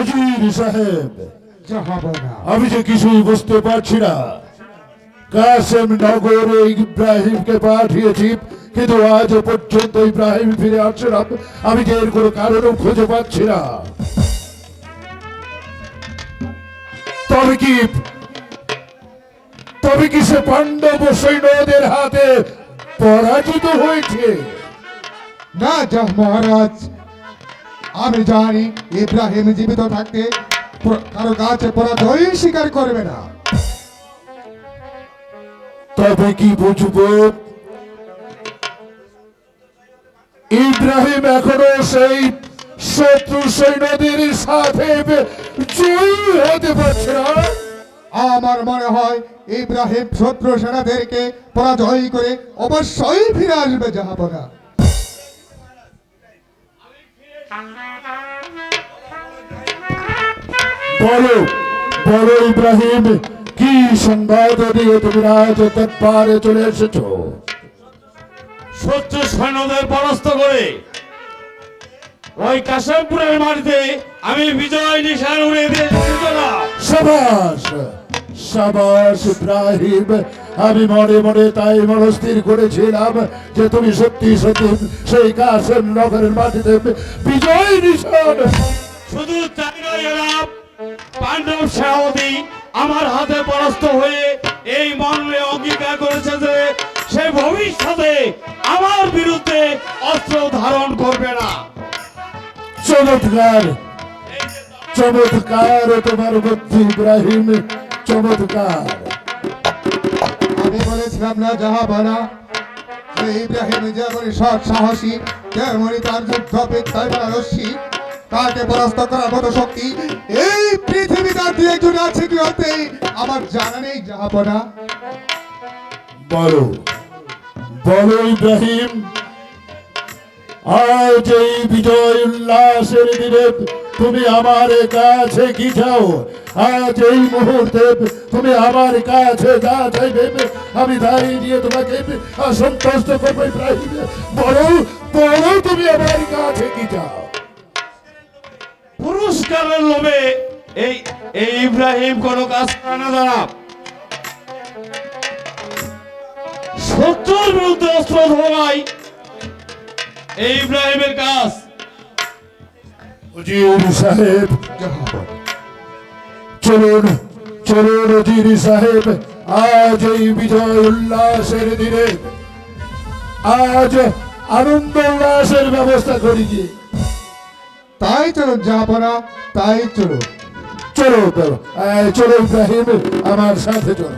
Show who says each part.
Speaker 1: উজির সাহেব,
Speaker 2: জাহাপনা।
Speaker 1: আমি যে কিছুই বুঝতে পারছি না। কাসেম নগরে ইব্রাহিমকে পাঠিয়েছি, কিন্তু আজ পর্যন্ত ইব্রাহিম ফিরে আসছে না। আমি যে এর কোনো কারণও খুঁজে পাচ্ছি না। তবে কি সে পাণ্ডব সৈন্যদের হাতে পরাজিত হয়েছে?
Speaker 2: না মহারাজ, আমি জানি ইব্রাহিম জীবিত থাকতে কারো কাছে পরাজয় স্বীকার করবে না।
Speaker 1: তবে কি বুঝবো? ইব্রাহিম এখনো সেই শত্রু সৈন্যদের সাথে জয়ী হতে পারছে না।
Speaker 2: আমার মনে হয় ইব্রাহিম শত্রু সেনাদেরকে পরাজয় করে অবশ্যই ফিরে আসবে জাহাপনা।
Speaker 1: বলো বলো ইব্রাহিম, কি সংবাদ দিয়ে তুমি রাজ দরবারে চলে এসেছো?
Speaker 3: শত্রু সৈন্যদের পরাস্ত করে ওই কাশেমপুরের মাটিতে আমি বিজয় নিশান উড়িয়ে দিয়েছি।
Speaker 1: সাবাস সাবাস ইব্রাহিম, আমি মনে মনে তাই মনস্থির করেছিলাম যে তুমি সত্যি সত্যি সেই কাসেম নগরের মাটিতে বিজয় নিশান।
Speaker 3: শুধু তাই নয়, পাণ্ডব সেনাপতি আমার হাতে পরাস্ত হয়ে এই মর্মে অঙ্গীকার করেছে যে সে ভবিষ্যতে আমার বিরুদ্ধে অস্ত্র ধারণ করবে না।
Speaker 1: চমৎকার চমৎকার তোমার বুদ্ধি ইব্রাহিম, চমৎকার।
Speaker 2: আমি বলেছিলাম না জাহাপনা, যে ইব্রাহিম যেমন সৎ সাহসী, তেমনি তার যুদ্ধ বিদ্যায় পারদর্শী, তাকে পরাস্ত করার মতো শক্তি এই পৃথিবীতে আর দু একজন আছে কি হতে আমার জানা নেই জাহাপনা।
Speaker 1: বলো বলো ইব্রাহিম, আজ এই বিজয় উল্লাসের দিনে তুমি আমার কাছে কি চাও? আজ এই মুহূর্তে তুমি আমার কাছে যা চাইবে আমি তাই দিয়ে তোমাকে সন্তুষ্ট করবো। ইব্রাহিম, বলো বলো তুমি আমার কাছে কি চাও?
Speaker 3: পুরস্কারের লোভে এই এই ইব্রাহিম কোনো কাজ করে না জানাব। শত্রুর বিরুদ্ধে অস্ত্র ধরাই এই ইব্রাহিমের কাজ।
Speaker 1: উজির সাহেব,
Speaker 2: জাহাপনা।
Speaker 1: চলুন চলুন উজির সাহেব, আজ এই বিজয় উল্লাসের দিনে আজ আনন্দ উল্লাসের ব্যবস্থা করি। গিয়ে
Speaker 2: তাই চলুন জাহাপনা, তাই চলুন।
Speaker 1: চলো চলো চলো ইব্রাহিম, আমার সাথে চলো।